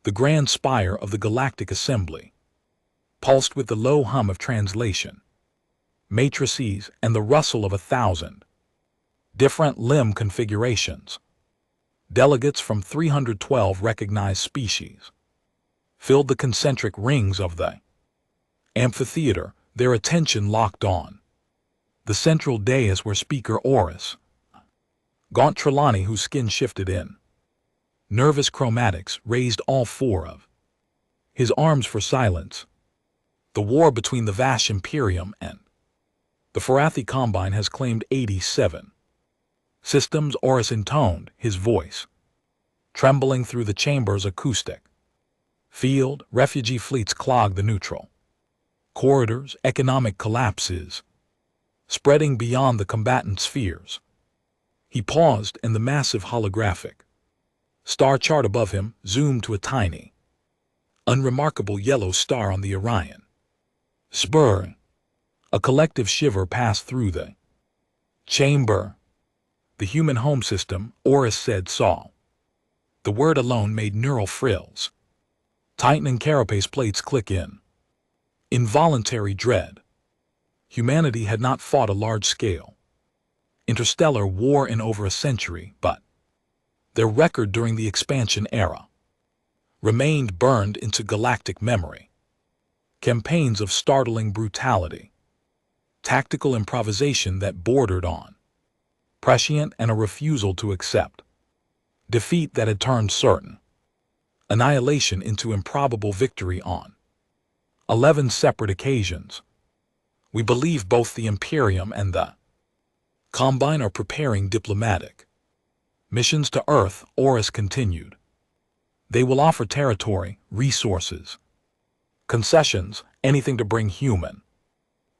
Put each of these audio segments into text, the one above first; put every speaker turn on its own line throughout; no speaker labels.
The grand spire of the Galactic Assembly, pulsed with the low hum of translation, matrices, and the rustle of 1,000 different limb configurations. Delegates from 312 recognized species filled the concentric rings of the amphitheater, their attention locked on the central dais where Speaker Oris, gaunt Trelawney, whose skin shifted in nervous chromatics, raised all four of his arms for silence. The war between the Vash Imperium and the Farathi Combine has claimed 87 systems, Oris intoned, his voice trembling through the chamber's acoustic field. Refugee fleets clog the neutral corridors, economic collapses spreading beyond the combatant spheres. He paused, and the massive holographic star chart above him zoomed to a tiny, unremarkable yellow star on the Orion spur. A collective shiver passed through the chamber. The human home system, Oris said, saw. The word alone made neural frills tightening carapace plates click in involuntary dread. Humanity had not fought a large-scale interstellar war in over a century, but their record during the expansion era remained burned into galactic memory. Campaigns of startling brutality, tactical improvisation that bordered on prescient, and a refusal to accept defeat that had turned certain annihilation into improbable victory on 11 separate occasions. We believe both the Imperium and the Combine are preparing diplomatic missions to Earth, Oris continued. They will offer territory, resources, concessions, anything to bring human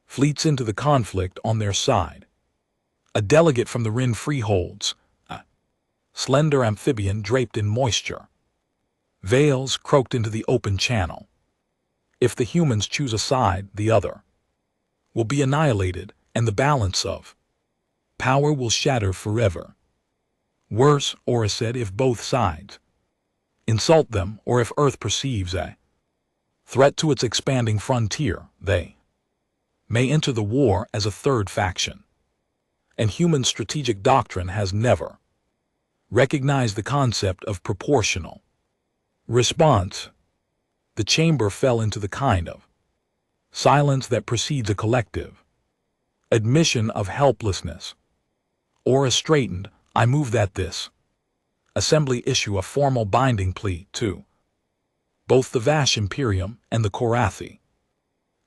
fleets into the conflict on their side. A delegate from the Rin Freeholds, a slender amphibian draped in moisture veils, croaked into the open channel. If the humans choose a side, the other will be annihilated, and the balance of power will shatter forever. Worse, Oris said, if both sides insult them, or if Earth perceives a threat to its expanding frontier, they may enter the war as a third faction. And human strategic doctrine has never recognized the concept of proportional response. The chamber fell into the kind of silence that precedes a collective admission of helplessness. Oris straightened. I move that this assembly issue a formal binding plea to both the Vash Imperium and the Korathi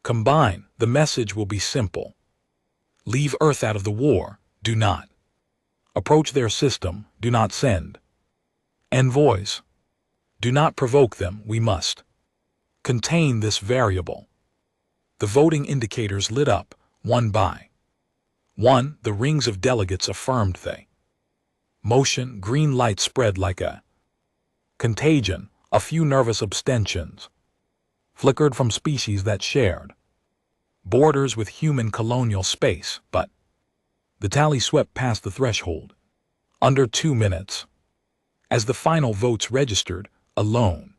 Combine. The message will be simple. Leave Earth out of the war. Do not approach their system. Do not send envoys. Do not provoke them. We must contain this variable. The voting indicators lit up, one by one. The rings of delegates affirmed they motion. Green light spread like a contagion. A few nervous abstentions flickered from species that shared borders with human colonial space, but the tally swept past the threshold. Under 2 minutes. As the final votes registered, a lone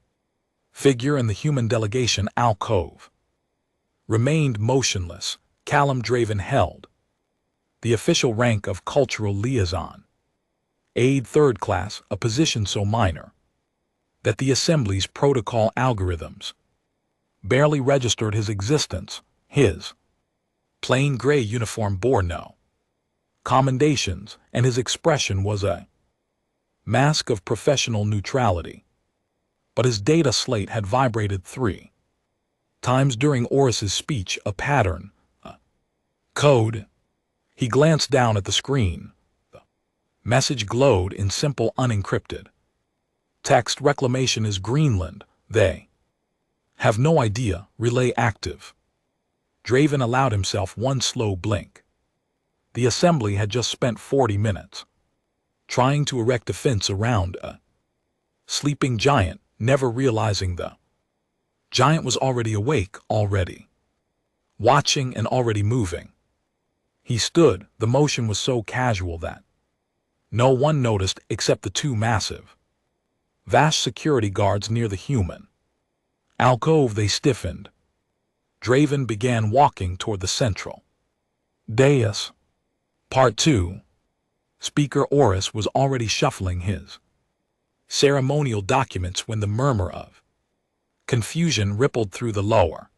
figure in the human delegation alcove remained motionless. Callum Draven held the official rank of cultural liaison, aide third class, a position so minor that the Assembly's protocol algorithms barely registered his existence. His plain gray uniform bore no commendations, and his expression was a mask of professional neutrality. But his data slate had vibrated 3 times during Oris's speech, a pattern, a code. He glanced down at the screen. The message glowed in simple, unencrypted text. Reclamation is Greenland. They have no idea. Relay active. Draven allowed himself one slow blink. The Assembly had just spent 40 minutes trying to erect a fence around a sleeping giant, never realizing the giant was already awake, already watching, and already moving. He stood. The motion was so casual that no one noticed except the 2 massive Vast security guards near the human alcove. They stiffened. Draven began walking toward the central dais. Part 2. Speaker Oris was already shuffling his ceremonial documents when the murmur of confusion rippled through the lower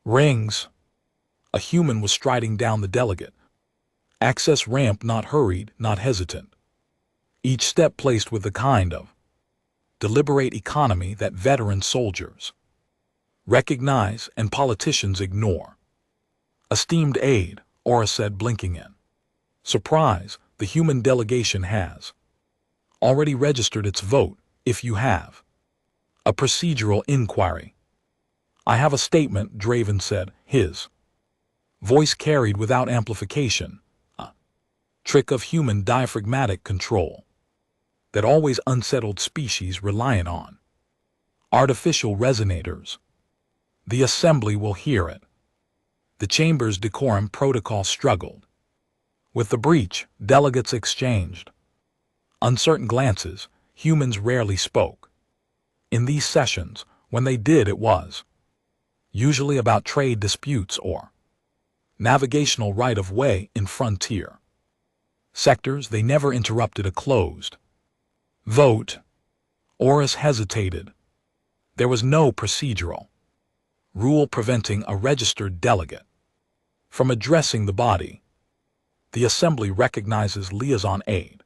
rings. A human was striding down the delegate access ramp, not hurried, not hesitant. Each step placed with the kind of deliberate economy that veteran soldiers recognize and politicians ignore. Esteemed aide, Aura said, blinking in surprise, the human delegation has already registered its vote. If you have a procedural inquiry. I have a statement, Draven said, his voice carried without amplification, a trick of human diaphragmatic control that always unsettled species reliant on artificial resonators. The assembly will hear it. The chamber's decorum protocol struggled with the breach. Delegates exchanged uncertain glances. Humans rarely spoke in these sessions. When they did, it was usually about trade disputes or navigational right-of-way in frontier sectors. They never interrupted a closed vote. Oris hesitated. There was no procedural rule preventing a registered delegate from addressing the body. The assembly recognizes liaison aide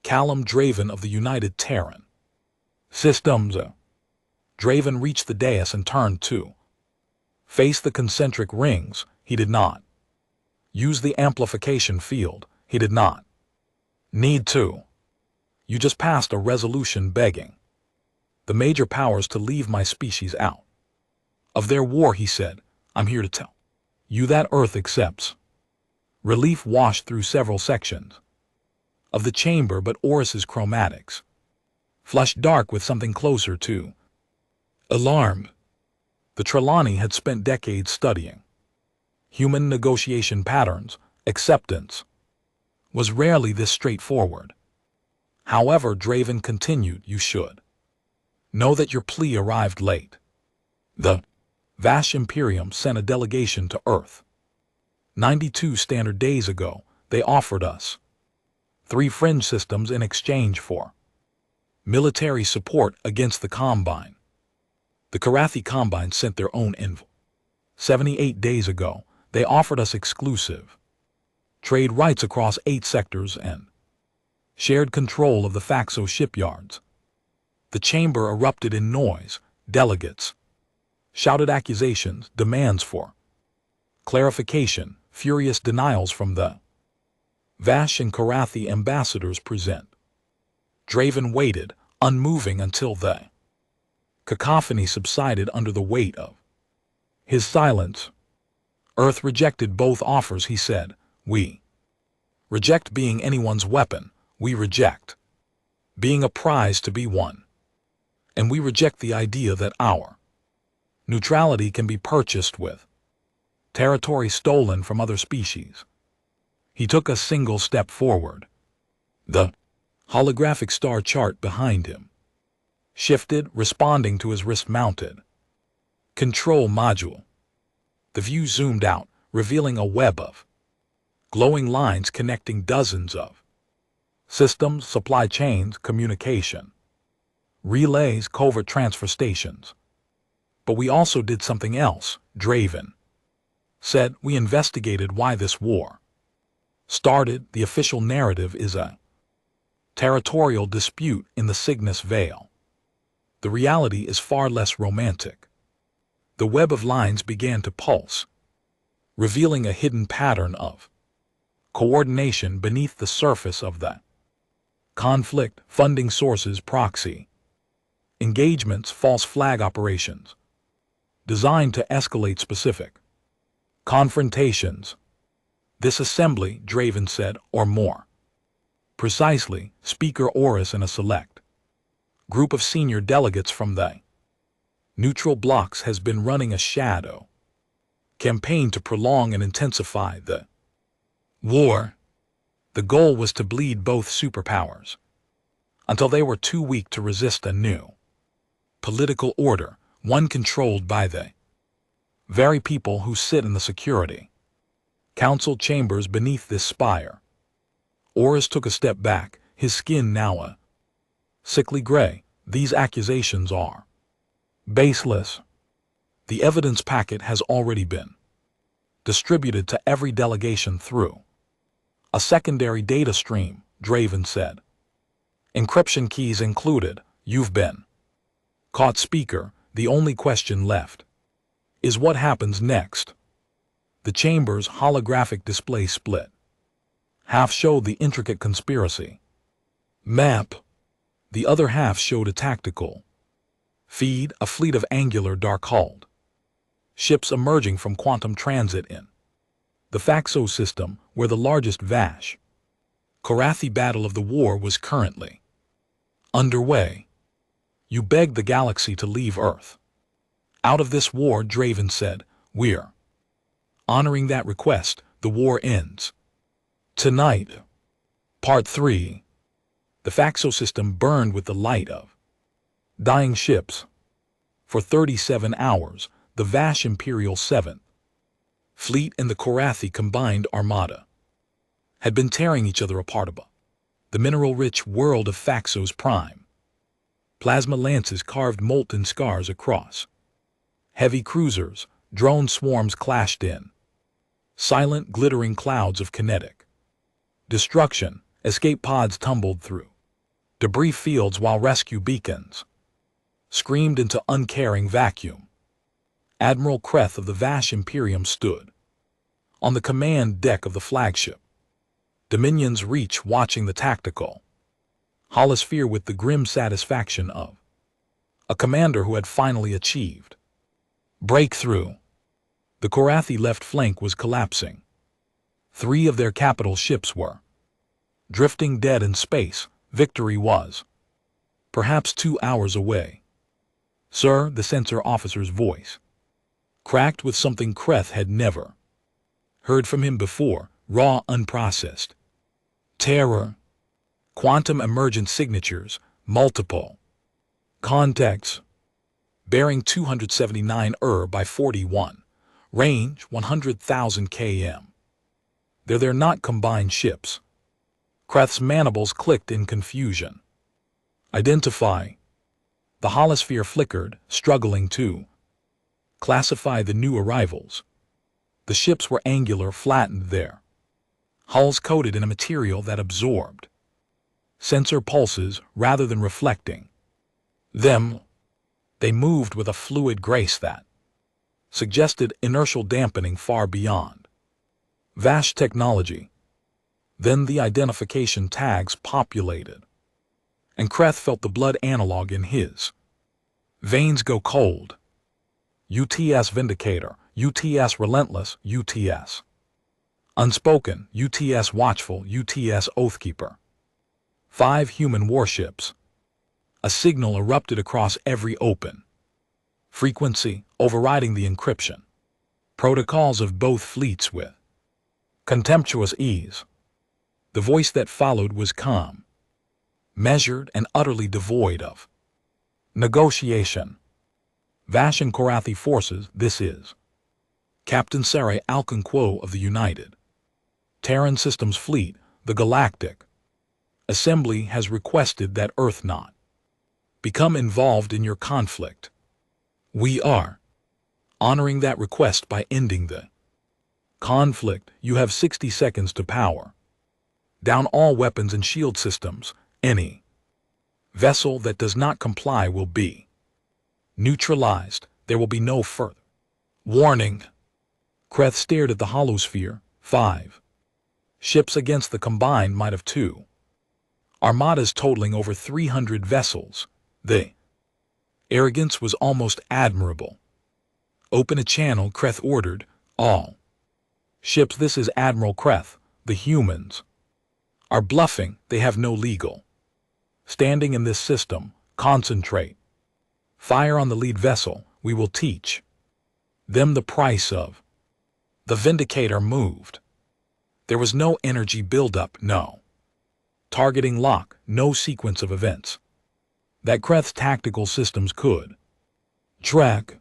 Callum Draven of the United Terran Systems. Draven reached the dais and turned to face the concentric rings. He did not use the amplification field. He did not need to. You just passed a resolution begging the major powers to leave my species out of their war, he said. I'm here to tell you that Earth accepts. Relief washed through several sections of the chamber, but Oris's chromatics flushed dark with something closer to alarm. The Trelawney had spent decades studying human negotiation patterns. Acceptance was rarely this straightforward. However, Draven continued, you should know that your plea arrived late. The Vash Imperium sent a delegation to Earth 92 standard days ago. They offered us 3 fringe systems in exchange for military support against the Combine. The Karathi Combine sent their own envoy 78 days ago. They offered us exclusive trade rights across 8 sectors and shared control of the Faxo shipyards. The chamber erupted in noise. Delegates shouted accusations, demands for clarification, furious denials from the Vash and Karathi ambassadors present. Draven waited, unmoving, until the cacophony subsided under the weight of his silence. Earth rejected both offers, he said. We reject being anyone's weapon. We reject being a prize to be won. And we reject the idea that our neutrality can be purchased with territory stolen from other species. He took a single step forward. The holographic star chart behind him shifted, responding to his wrist-mounted control module. The view zoomed out, revealing a web of glowing lines connecting dozens of systems, supply chains, communication relays, covert transfer stations. But we also did something else, Draven said. We investigated why this war started. The official narrative is a territorial dispute in the Cygnus Vale. The reality is far less romantic. The web of lines began to pulse, revealing a hidden pattern of coordination beneath the surface of the conflict. Funding sources, proxy engagements, false flag operations designed to escalate specific confrontations. This assembly, Draven said, or more precisely, Speaker Oris and a select group of senior delegates from the neutral blocks has been running a shadow campaign to prolong and intensify the war. The goal was to bleed both superpowers until they were too weak to resist a new political order, one controlled by the very people who sit in the security council chambers beneath this spire. Oris took a step back, his skin now a sickly gray. These accusations are baseless. The evidence packet has already been distributed to every delegation through a secondary data stream, Draven said. Encryption keys included. You've been caught. Speaker, the only question left is what happens next. The chamber's holographic display split. Half showed the intricate conspiracy map. The other half showed a tactical feed, a fleet of angular dark-hulled ships emerging from quantum transit in the Faxo system, where the largest Vash Korathi battle of the war was currently underway. You begged the galaxy to leave Earth out of this war, Draven said. We're honoring that request. The war ends tonight. Part 3. The Faxo system burned with the light of dying ships. For 37 hours, the Vash Imperial 7th Fleet and the Korathi combined armada had been tearing each other apart above the mineral-rich world of Faxo's prime. Plasma lances carved molten scars across heavy cruisers. Drone swarms clashed in silent, glittering clouds of kinetic destruction. Escape pods tumbled through debris fields while rescue beacons screamed into uncaring vacuum. Admiral Kreth of the Vash Imperium stood on the command deck of the flagship Dominion's Reach, watching the tactical holosphere with the grim satisfaction of a commander who had finally achieved breakthrough. The Korathi left flank was collapsing. 3 of their capital ships were drifting dead in space. Victory was perhaps 2 hours away. Sir, the sensor officer's voice cracked with something Kreth had never heard from him before, raw, unprocessed terror. Quantum emergent signatures, multiple contacts, bearing 279 by 41, range 100,000 km. They're not combined ships. Kreth's mandibles clicked in confusion. Identify. The holosphere flickered, struggling to classify the new arrivals. The ships were angular, flattened, their hulls coated in a material that absorbed sensor pulses rather than reflecting them. They moved with a fluid grace that suggested inertial dampening far beyond Vash technology. Then the identification tags populated, and Kreth felt the blood analog in his veins go cold. UTS Vindicator, UTS Relentless, UTS Unspoken, UTS Watchful, UTS Oathkeeper. 5 human warships. A signal erupted across every open frequency, overriding the encryption protocols of both fleets with contemptuous ease. The voice that followed was calm, measured, and utterly devoid of negotiation. Vash and Korathi forces, this is Captain Sarai Alconquo of the United Terran Systems Fleet. The Galactic Assembly has requested that Earth not become involved in your conflict. We are honoring that request by ending the conflict. You have 60 seconds to power down all weapons and shield systems. Any vessel that does not comply will be neutralized. There will be no further warning. Kreth stared at the holosphere. 5 ships against the combined might of 2 armadas totaling over 300 vessels. The arrogance was almost admirable. Open a channel, Kreth ordered. All ships. This is Admiral Kreth. The humans are bluffing. They have no legal standing in this system. Concentrate. Fire on the lead vessel. We will teach them the price of the Vindicator moved. There was no energy buildup, no targeting lock, no sequence of events that Kreth's tactical systems could track.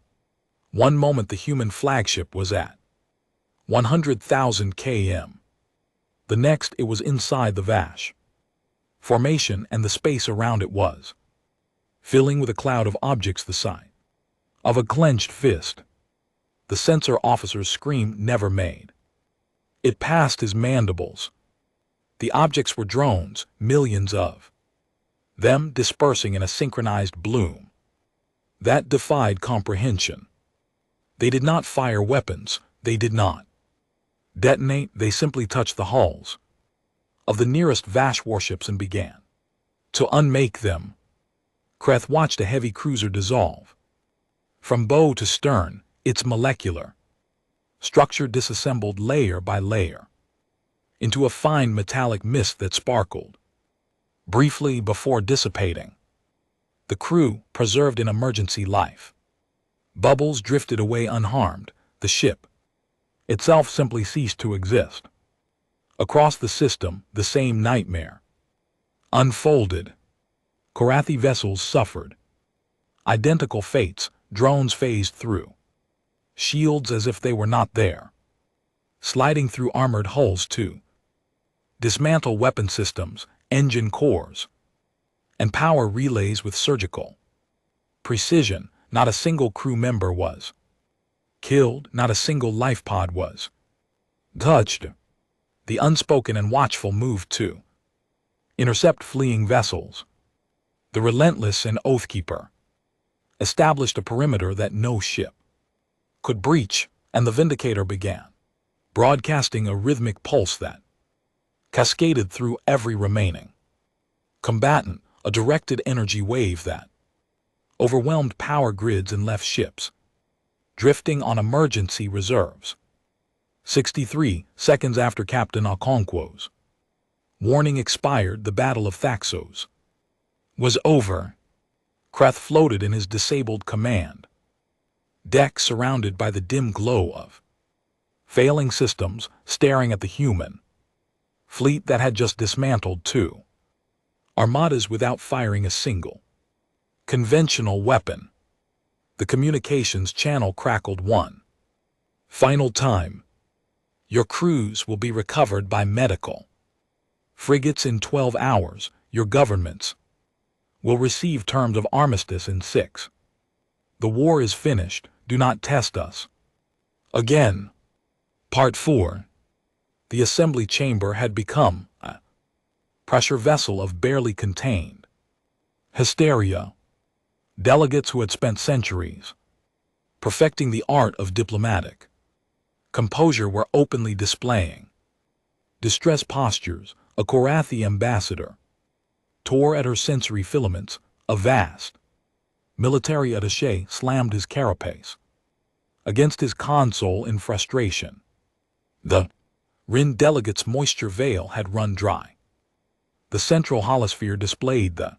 One moment the human flagship was at 100,000 km. The next it was inside the Vash formation, and the space around it was filling with a cloud of objects the size of a clenched fist. The sensor officer's scream never made it past his mandibles. The objects were drones, millions of them dispersing in a synchronized bloom that defied comprehension. They did not fire weapons, they did not detonate, they simply touched the hulls of the nearest Vash warships and began to unmake them. Kreth watched a heavy cruiser dissolve from bow to stern, its molecular structure disassembled layer by layer into a fine metallic mist that sparkled briefly before dissipating. The crew preserved an emergency life. Bubbles drifted away unharmed. The ship itself simply ceased to exist. Across the system, the same nightmare unfolded. Korathi vessels suffered identical fates. Drones phased through shields as if they were not there, sliding through armored hulls to dismantle weapon systems, engine cores, and power relays with surgical precision. Not a single crew member was killed, not a single life pod was touched. The unspoken and watchful moved to intercept fleeing vessels. The relentless and Oathkeeper established a perimeter that no ship could breach, and the Vindicator began broadcasting a rhythmic pulse that cascaded through every remaining combatant, a directed energy wave that overwhelmed power grids and left ships drifting on emergency reserves. 63 seconds after Captain Okonkwo's warning expired, the Battle of Thaxos was over. Kreth floated in his disabled command deck, surrounded by the dim glow of failing systems, staring at the human fleet that had just dismantled two armadas without firing a single conventional weapon. The communications channel crackled one final time. Your crews will be recovered by medical frigates in 12 hours. Your governments will receive terms of armistice in 6. The war is finished. Do not test us again. Part 4. The assembly chamber had become a pressure vessel of barely contained hysteria. Delegates who had spent centuries perfecting the art of diplomatic composure were openly displaying distress postures. A Korathi ambassador tore at her sensory filaments. A vast military attaché slammed his carapace against his console in frustration. The Rin delegate's moisture veil had run dry. The central holosphere displayed the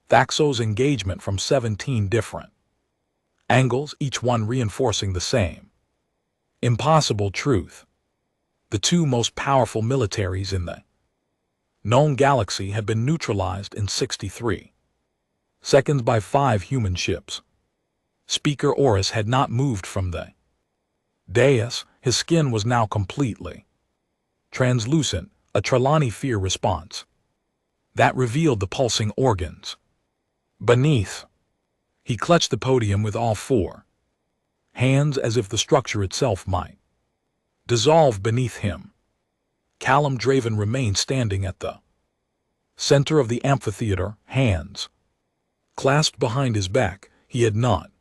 Thaxos engagement from 17 different angles, each one reinforcing the same impossible truth. The two most powerful militaries in the known galaxy had been neutralized in 63 seconds by 5 human ships. Speaker Oris had not moved from the dais. His skin was now completely translucent, a Trelawney fear response that revealed the pulsing organs beneath. He clutched the podium with all 4 hands as if the structure itself might dissolve beneath him. Callum Draven remained standing at the center of the amphitheater, hands clasped behind his back. He had not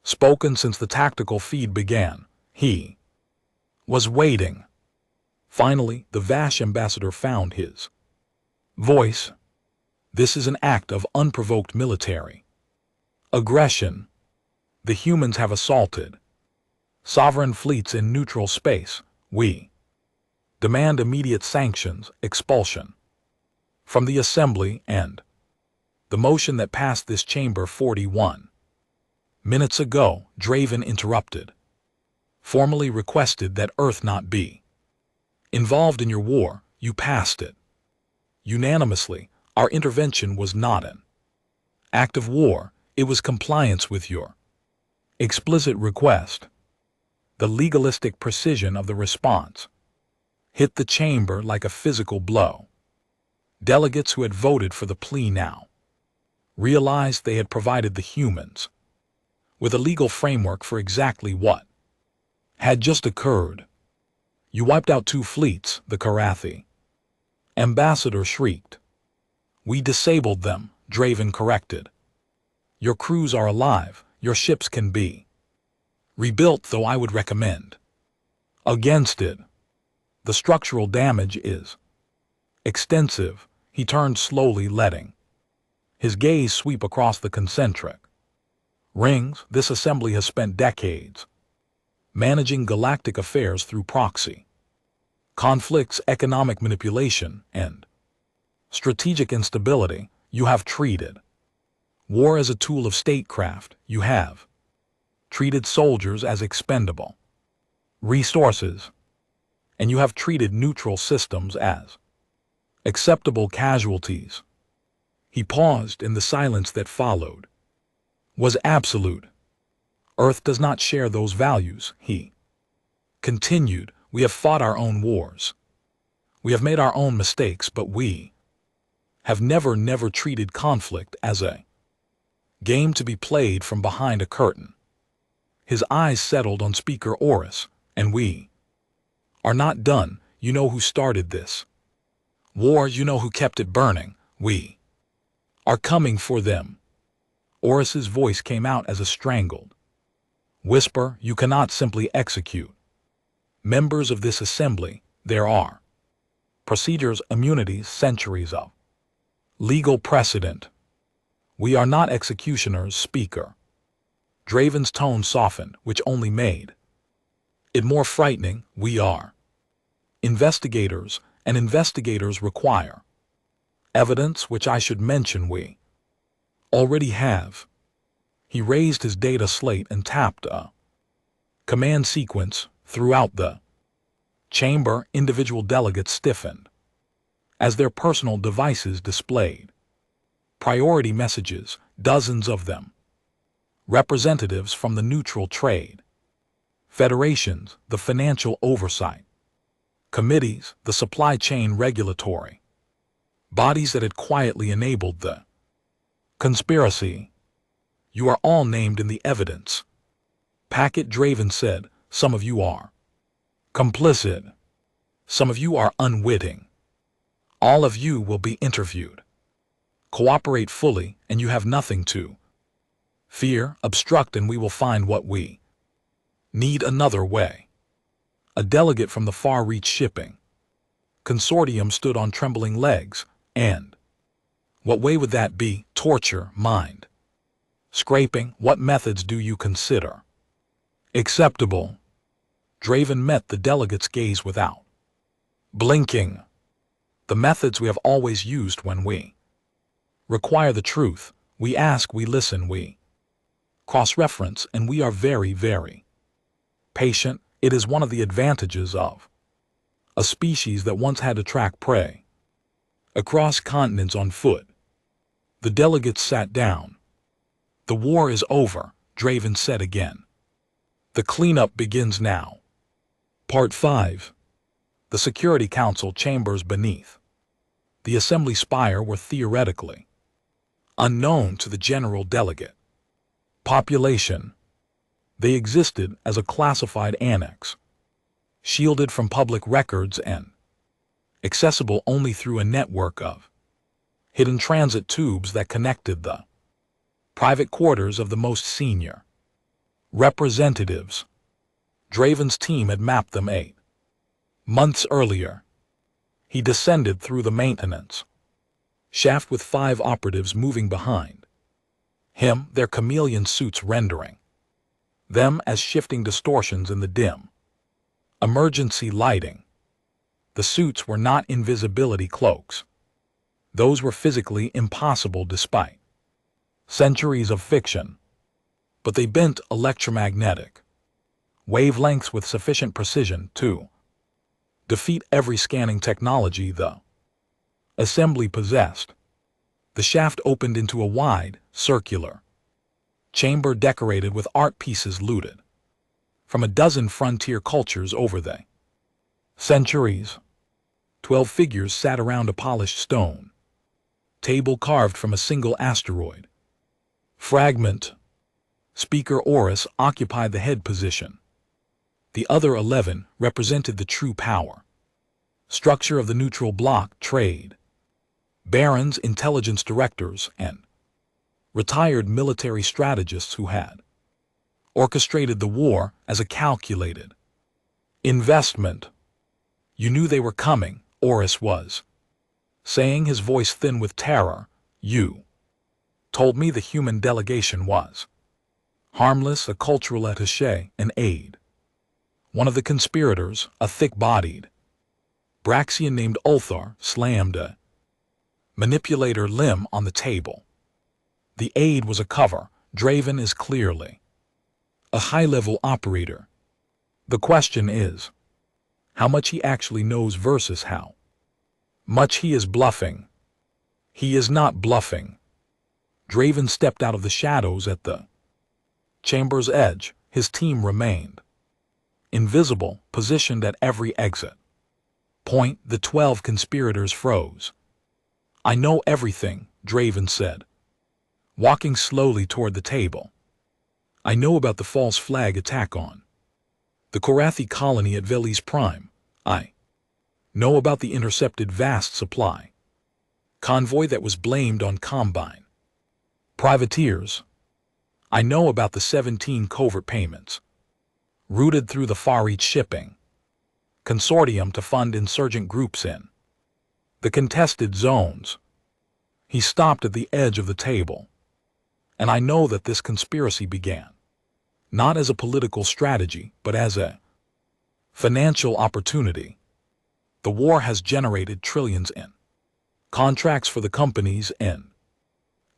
spoken since the tactical feed began. He was waiting. Finally, the Vash ambassador found his voice. This is an act of unprovoked military aggression. The humans have assaulted sovereign fleets in neutral space. We demand immediate sanctions, expulsion from the assembly, and the motion that passed this chamber 41 minutes ago. Draven interrupted. Formally requested that Earth not be involved in your war. You passed it. Unanimously, our intervention was not an act of war, it was compliance with your explicit request. The legalistic precision of the response hit the chamber like a physical blow. Delegates who had voted for the plea now realized they had provided the humans with a legal framework for exactly what had just occurred. You wiped out 2 fleets, the Karathi ambassador shrieked. We disabled them, Draven corrected. Your crews are alive, your ships can be rebuilt, though I would recommend against it. The structural damage is extensive. He turned slowly, letting his gaze sweep across the concentric rings. This assembly has spent decades managing galactic affairs through proxy conflicts, economic manipulation, and strategic instability. You have treated war as a tool of statecraft. You have treated soldiers as expendable resources, and you have treated neutral systems as acceptable casualties. He paused, and the silence that followed was absolute. Earth does not share those values, he continued. We have fought our own wars. We have made our own mistakes, but we have never treated conflict as a game to be played from behind a curtain. His eyes settled on Speaker Oris. And we are not done. You know who started this war. You know who kept it burning. We are coming for them. Oris's voice came out as a strangled whisper. You cannot simply execute members of this assembly. There are procedures, immunities, centuries of legal precedent. We are not executioners, Speaker. Draven's tone softened, which only made it more frightening. We are investigators, and investigators require evidence, which I should mention we already have. He raised his data slate and tapped a command sequence. Throughout the chamber, individual delegates stiffened as their personal devices displayed priority messages, dozens of them. Representatives from the neutral trade federations, the financial oversight committees, the supply chain regulatory bodies that had quietly enabled the conspiracy. You are all named in the evidence packet, Draven said. Some of you are complicit. Some of you are unwitting. All of you will be interviewed. Cooperate fully, and you have nothing to fear. Obstruct, and we will find what we need another way. A delegate from the Far Reach Shipping Consortium stood on trembling legs. And what way would that be? Torture, mind scraping. What methods do you consider acceptable? Draven met the delegate's gaze without blinking. The methods we have always used when we require the truth. We ask, we listen, we cross-reference, and we are very patient. It is one of the advantages of a species that once had to track prey across continents on foot. The delegates sat down. The war is over, Draven said again. The cleanup begins now. Part 5. The Security Council chambers beneath the Assembly spire were theoretically unknown to the general delegate population. They existed as a classified annex, shielded from public records and accessible only through a network of hidden transit tubes that connected the private quarters of the most senior representatives. Draven's team had mapped them 8 months earlier. He descended through the maintenance shaft with 5 operatives moving behind him, their chameleon suits rendering them as shifting distortions in the dim emergency lighting. The suits were not invisibility cloaks. Those were physically impossible despite centuries of fiction. But they bent electromagnetic wavelengths with sufficient precision to defeat every scanning technology the Assembly possessed. The shaft opened into a wide, circular chamber decorated with art pieces looted from a dozen frontier cultures over the centuries. 12 figures sat around a polished stone table carved from a single asteroid fragment. Speaker Horus occupied the head position. The other 11 represented the true power structure of the neutral bloc: trade barons, intelligence directors, and retired military strategists who had orchestrated the war as a calculated investment. You knew they were coming, Horus was saying, his voice thin with terror. You told me the human delegation was harmless, a cultural attaché, an aide. One of the conspirators, a thick-bodied Braxian named Ulthar, slammed a manipulator limb on the table. The aide was a cover. Draven is clearly a high-level operator. The question is how much he actually knows versus how much he is bluffing. He is not bluffing. Draven stepped out of the shadows at the chamber's edge. His team remained invisible, positioned at every exit point. The 12 conspirators froze. I know everything, Draven said, walking slowly toward the table. I know about the false flag attack on the Korathi colony at Veles Prime. I know about the intercepted vast supply convoy that was blamed on Combine privateers. I know about the 17 covert payments routed through the Far East Shipping Consortium to fund insurgent groups in the contested zones. He stopped at the edge of the table. And I know that this conspiracy began not as a political strategy, but as a financial opportunity. The war has generated trillions in contracts for the companies and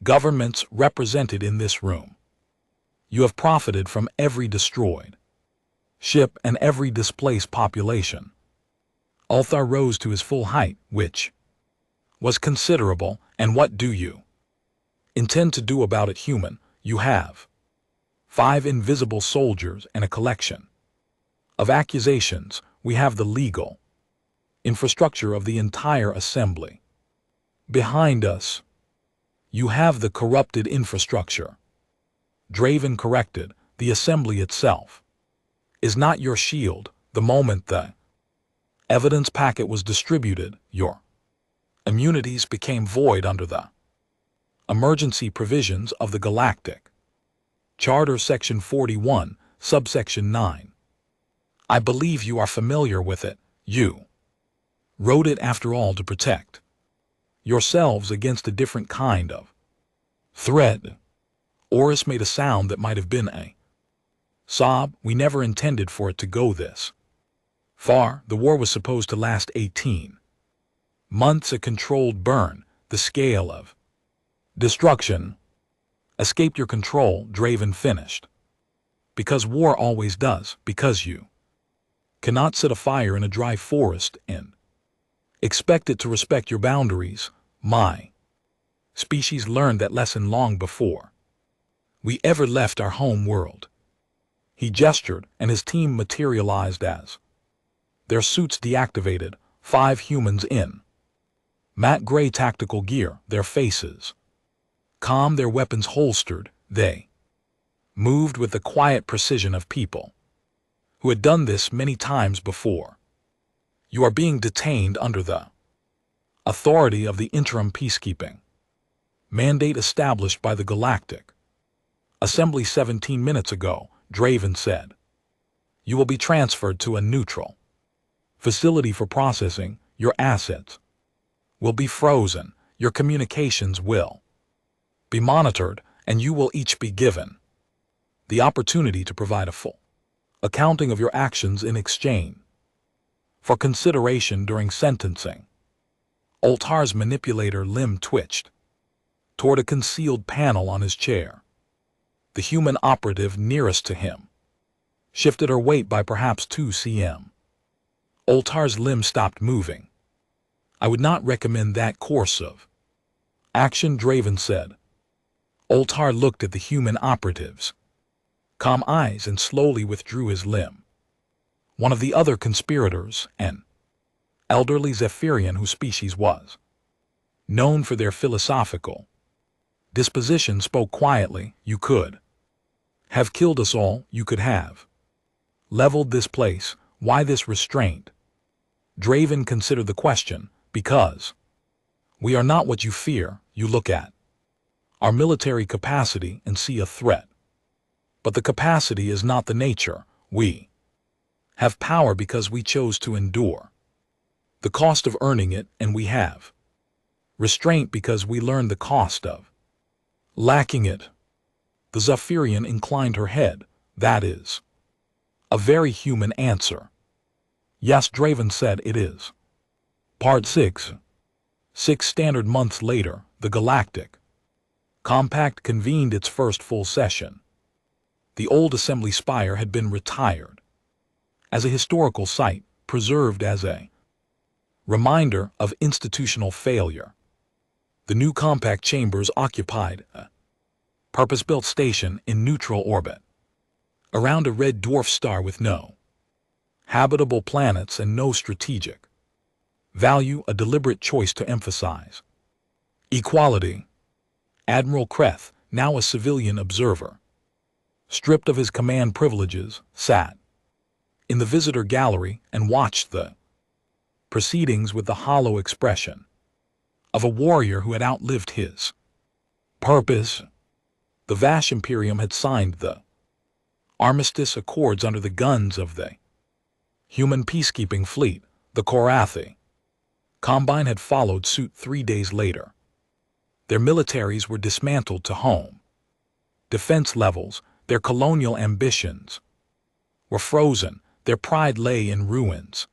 governments represented in this room. You have profited from every destroyed ship and every displaced population. Ulthar rose to his full height, which was considerable. And what do you intend to do about it, human? You have 5 invisible soldiers and a collection of accusations. We have the legal infrastructure of the entire assembly behind us. You have the corrupted infrastructure. Draven corrected. The assembly itself is not your shield. The moment the evidence packet was distributed, your immunities became void under the emergency provisions of the Galactic Charter, Section 41, Subsection 9. I believe you are familiar with it. You wrote it, after all, to protect yourselves against a different kind of threat. Horus made a sound that might have been a sob. We never intended for it to go this far. The war was supposed to last 18 months, a controlled burn. The scale of destruction escaped your control, Draven finished. Because war always does, because you cannot set a fire in a dry forest and expect it to respect your boundaries. My species learned that lesson long before we ever left our home world. He gestured, and his team materialized as their suits deactivated. 5 humans in matte gray tactical gear, their faces calm, their weapons holstered. They moved with the quiet precision of people who had done this many times before. You are being detained under the authority of the interim peacekeeping mandate established by the Galactic Assembly 17 minutes ago, Draven said. You will be transferred to a neutral facility for processing. Your assets will be frozen. Your communications will be monitored, and you will each be given the opportunity to provide a full accounting of your actions in exchange for consideration during sentencing. Ulthar's manipulator limb twitched toward a concealed panel on his chair. The human operative nearest to him shifted her weight by perhaps 2 cm. Ulthar's limb stopped moving. I would not recommend that course of action, Draven said. Oltar looked at the human operatives' calm eyes and slowly withdrew his limb. One of the other conspirators, an elderly Zephyrian whose species was known for their philosophical disposition, spoke quietly. You could have killed us all, you could have leveled this place. Why this restraint? Draven considered the question. Because we are not what you fear. You look at our military capacity and see a threat. But the capacity is not the nature. We have power because we chose to endure the cost of earning it, and we have restraint because we learned the cost of lacking it. The Zephyrian inclined her head. That is a very human answer. Yes, Draven said, it is. Part 6. 6 standard months later, the Galactic Compact convened its first full session. The old assembly spire had been retired as a historical site, preserved as a reminder of institutional failure. The new compact chambers occupied a purpose-built station in neutral orbit around a red dwarf star with no habitable planets and no strategic value, a deliberate choice to emphasize equality. Admiral Kreth, now a civilian observer, stripped of his command privileges, sat in the visitor gallery and watched the proceedings with the hollow expression of a warrior who had outlived his purpose. The Vash Imperium had signed the armistice accords under the guns of the human peacekeeping fleet. The Korathi Combine had followed suit 3 days later. Their militaries were dismantled to home defense levels. Their colonial ambitions were frozen. Their pride lay in ruins.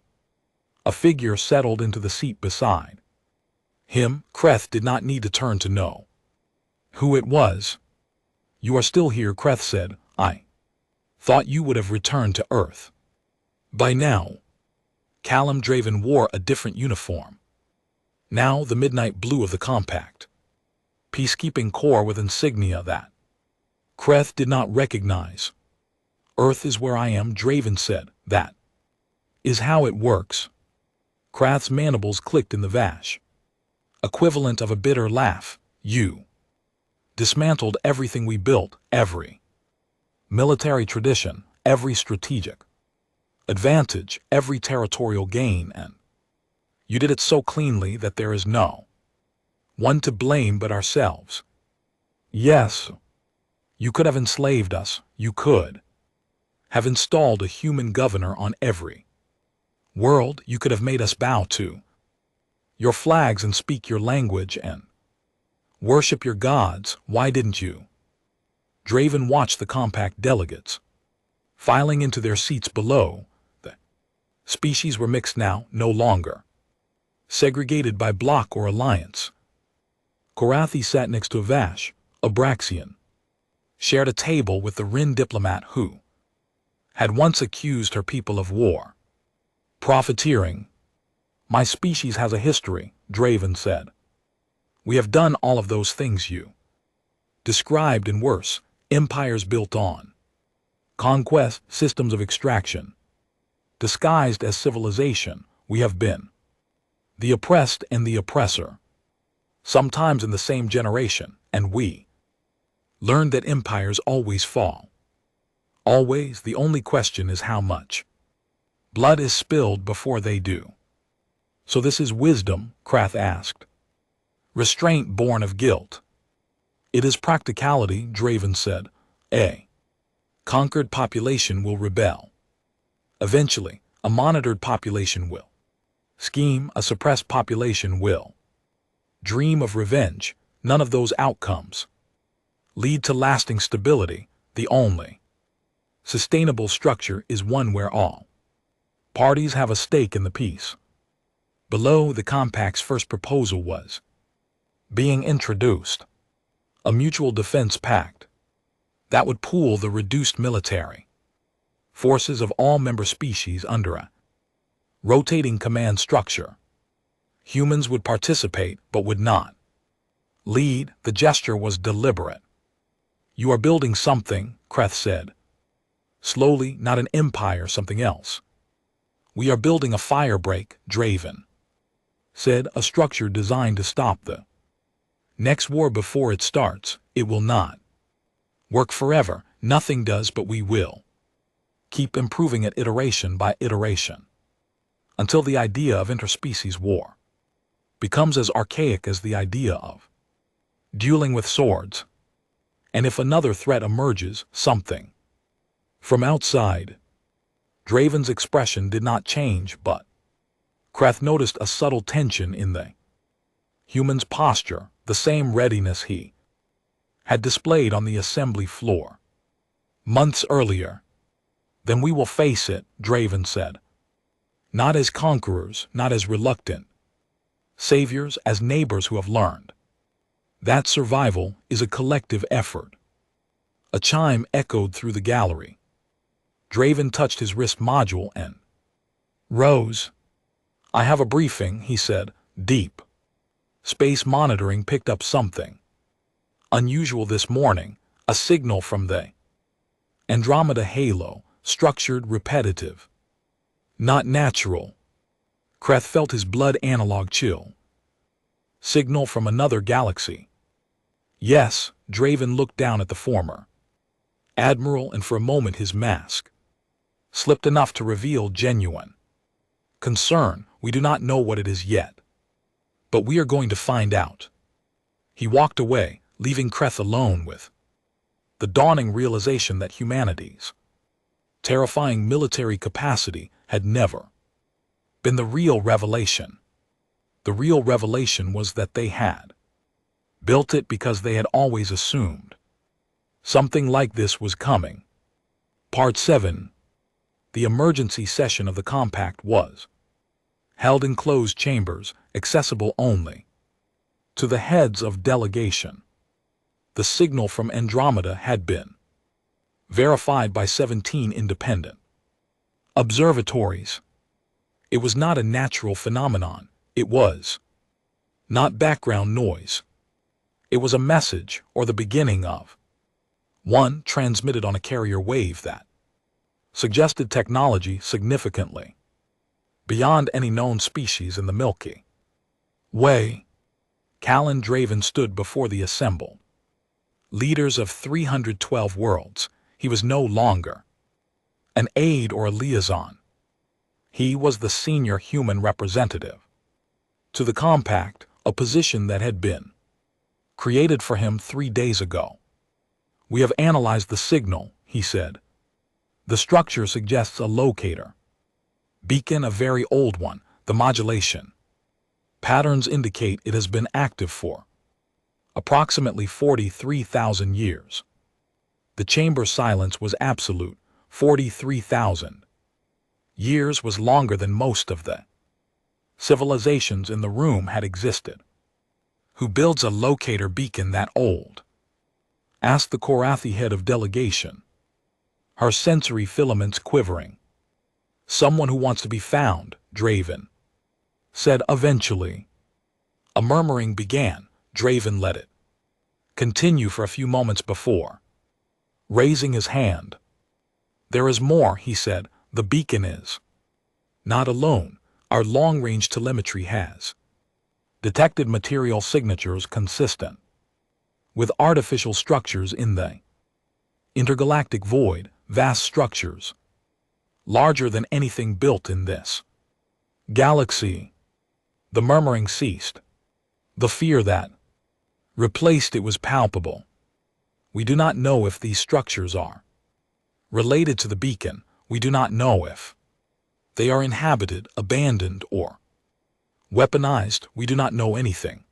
A figure settled into the seat beside him. Kreth did not need to turn to know who it was. You are still here, Kreth said. I thought you would have returned to Earth by now. Callum Draven wore a different uniform. Now the midnight blue of the compact peacekeeping corps with insignia that Kreth did not recognize. Earth is where I am, Draven said. That is how it works. Kreth's mandibles clicked in the Vash equivalent of a bitter laugh. You dismantled everything we built, every military tradition, every strategic advantage, every territorial gain, and you did it so cleanly that there is no one to blame but ourselves. Yes, you could have enslaved us. You could have installed a human governor on every world. You could have made us bow to your flags and speak your language and worship your gods. Why didn't you? Draven watched the compact delegates filing into their seats below. The species were mixed now, no longer segregated by bloc or alliance. Korathi sat next to a Vash, Abraxian, shared a table with the Rin diplomat who had once accused her people of war profiteering. My species has a history, Draven said. We have done all of those things you described and worse. Empires built on conquest, systems of extraction, disguised as civilization. We have been the oppressed and the oppressor, sometimes in the same generation, and we learned that empires always fall. Always. The only question is how much blood is spilled before they do. So this is wisdom? Kreth asked. Restraint born of guilt. It is practicality, Draven said. A conquered population will rebel. Eventually, a monitored population will scheme, a suppressed population will dream of revenge. None of those outcomes lead to lasting stability. The only sustainable structure is one where all parties have a stake in the peace. Below, the compact's first proposal was being introduced. A mutual defense pact that would pool the reduced military forces of all member species under a rotating command structure. Humans would participate, but would not lead. The gesture was deliberate. You are building something, Kreth said. Slowly, not an empire, something else. We are building a firebreak, Draven said, a structure designed to stop the next war before it starts. It will not work forever, nothing does, but we will keep improving it iteration by iteration, until the idea of interspecies war becomes as archaic as the idea of dueling with swords. And if another threat emerges, something from outside. Draven's expression did not change, but Kreth noticed a subtle tension in the human's posture, the same readiness he had displayed on the assembly floor months earlier. Then we will face it, Draven said. Not as conquerors, not as reluctant saviors, as neighbors who have learned that survival is a collective effort. A chime echoed through the gallery. Draven touched his wrist module and rose. I have a briefing, he said, deep. Space monitoring picked up something unusual this morning, a signal from the Andromeda halo, structured, repetitive. Not natural. Kreth felt his blood analog chill. Signal from another galaxy. Yes, Draven looked down at the former admiral, and for a moment his mask slipped enough to reveal genuine concern. We do not know what it is yet, but we are going to find out. He walked away, leaving Kreth alone with the dawning realization that humanity's terrifying military capacity had never been the real revelation. The real revelation was that they had built it because they had always assumed something like this was coming. Part 7. The emergency session of the compact was held in closed chambers, accessible only to the heads of delegation. The signal from Andromeda had been verified by 17 independent observatories. It was not a natural phenomenon. It was not background noise. It was a message, or the beginning of one, transmitted on a carrier wave that suggested technology significantly beyond any known species in the Milky Way. Callan Draven stood before the assembled leaders of 312 worlds. He was no longer an aide or a liaison. He was the senior human representative to the compact, a position that had been created for him 3 days ago. We have analyzed the signal, he said. The structure suggests a locator beacon, a very old one. The modulation patterns indicate it has been active for approximately 43,000 years. The chamber silence was absolute. 43,000 years was longer than most of the civilizations in the room had existed. Who builds a locator beacon that old? Asked the Korathi head of delegation, her sensory filaments quivering. Someone who wants to be found, Draven said eventually. A murmuring began. Draven let it continue for a few moments before raising his hand. There is more, he said. The beacon is not alone. Our long-range telemetry has detected material signatures consistent with artificial structures in the intergalactic void, vast structures larger than anything built in this galaxy. The murmuring ceased. The fear that replaced it was palpable. We do not know if these structures are related to the beacon. We do not know if they are inhabited, abandoned, or weaponized. We do not know anything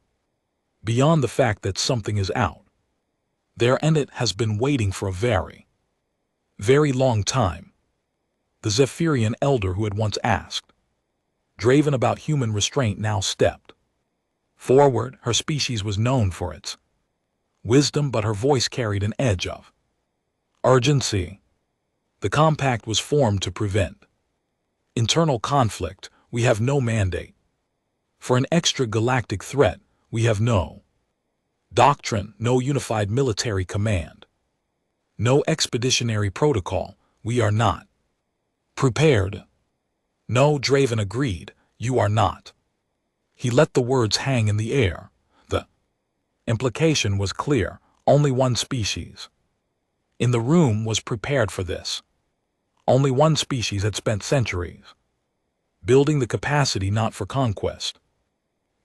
beyond the fact that something is out there, and it has been waiting for a very, very long time. The Zephyrian elder who had once asked Draven about human restraint now stepped forward. Her species was known for its wisdom, but her voice carried an edge of urgency. The compact was formed to prevent internal conflict. We have no mandate For an extragalactic threat, we have no doctrine, no unified military command, no expeditionary protocol. We are not prepared. No, Draven agreed, you are not. He let the words hang in the air. The implication was clear, only one species in the room was prepared for this. Only one species had spent centuries building the capacity not for conquest,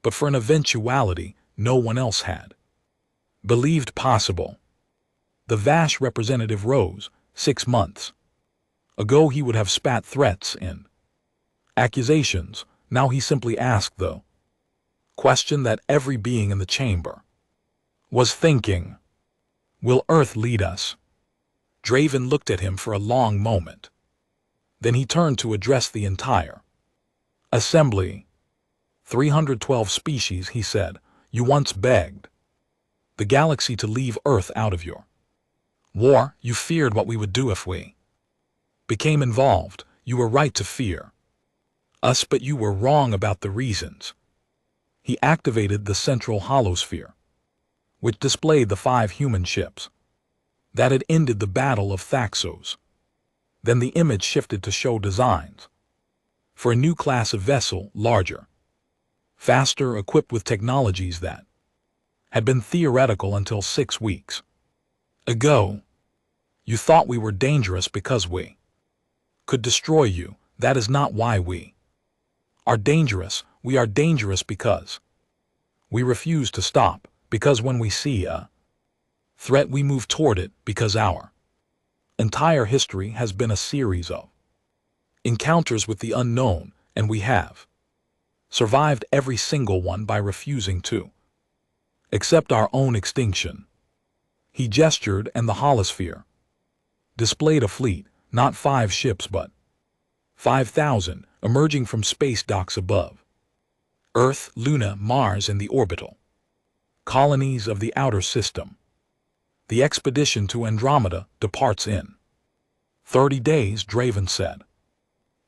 but for an eventuality no one else had believed possible. The Vash representative rose. 6 months ago he would have spat threats and accusations. Now he simply asked the question that every being in the chamber was thinking. Will Earth lead us? Draven looked at him for a long moment. Then he turned to address the entire assembly. 312 species, he said, you once begged the galaxy to leave Earth out of your war. You feared what we would do if we became involved. You were right to fear us, but you were wrong about the reasons. He activated the central holosphere, which displayed the 5 human ships that had ended the Battle of Thaxos. Then the image shifted to show designs for a new class of vessel, larger, faster, equipped with technologies that had been theoretical until 6 weeks ago. You thought we were dangerous because we could destroy you. That is not why we are dangerous. We are dangerous because we refuse to stop, because when we see a threat we move toward it, because our entire history has been a series of encounters with the unknown, and we have survived every single one by refusing to accept our own extinction. He gestured, and the holosphere displayed a fleet, not 5 ships but 5,000, emerging from space docks above Earth, Luna, Mars, and the orbital colonies of the outer system. The expedition to Andromeda departs in 30 days, Draven said.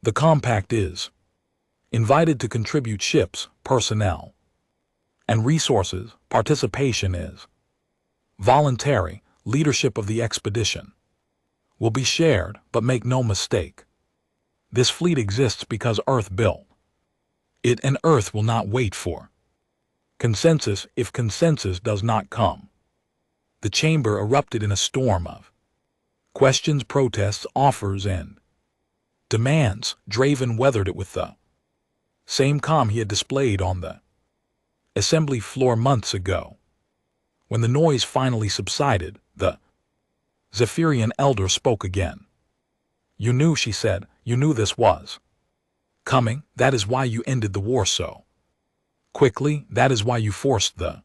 The compact is invited to contribute ships, personnel, and resources. Participation is voluntary. Leadership of the expedition will be shared, but make no mistake, this fleet exists because Earth built it, and Earth will not wait for consensus. If consensus does not come, the chamber erupted in a storm of questions, protests, offers, and demands. Draven weathered it with the same calm he had displayed on the assembly floor months ago. When the noise finally subsided, the Zephyrian elder spoke again. You knew, she said, you knew this was coming. That is why you ended the war so quickly. That is why you forced the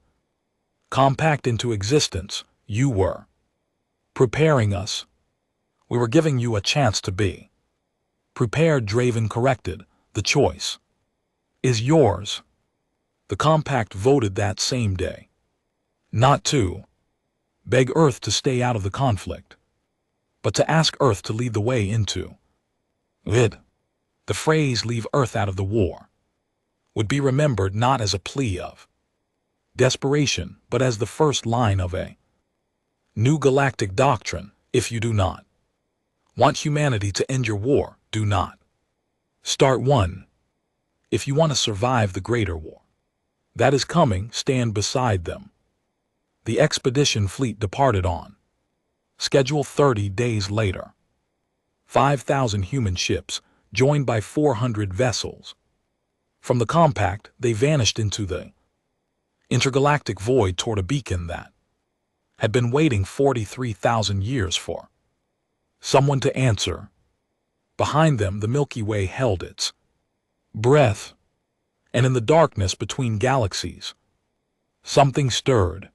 compact into existence. You were preparing us. We were giving you a chance to be prepared. Draven corrected. The choice is yours. The compact voted that same day not to beg Earth to stay out of the conflict, but to ask Earth to lead the way into it. The phrase "leave Earth out of the war" would be remembered not as a plea of desperation, but as the first line of a new galactic doctrine. If you do not want humanity to end your war, do not start one. If you want to survive the greater war that is coming, stand beside them. The expedition fleet departed on schedule 30 days later. 5,000 human ships, joined by 400 vessels. From the compact, they vanished into the intergalactic void toward a beacon that had been waiting 43,000 years for someone to answer. Behind them, the Milky Way held its breath, and in the darkness between galaxies, something stirred.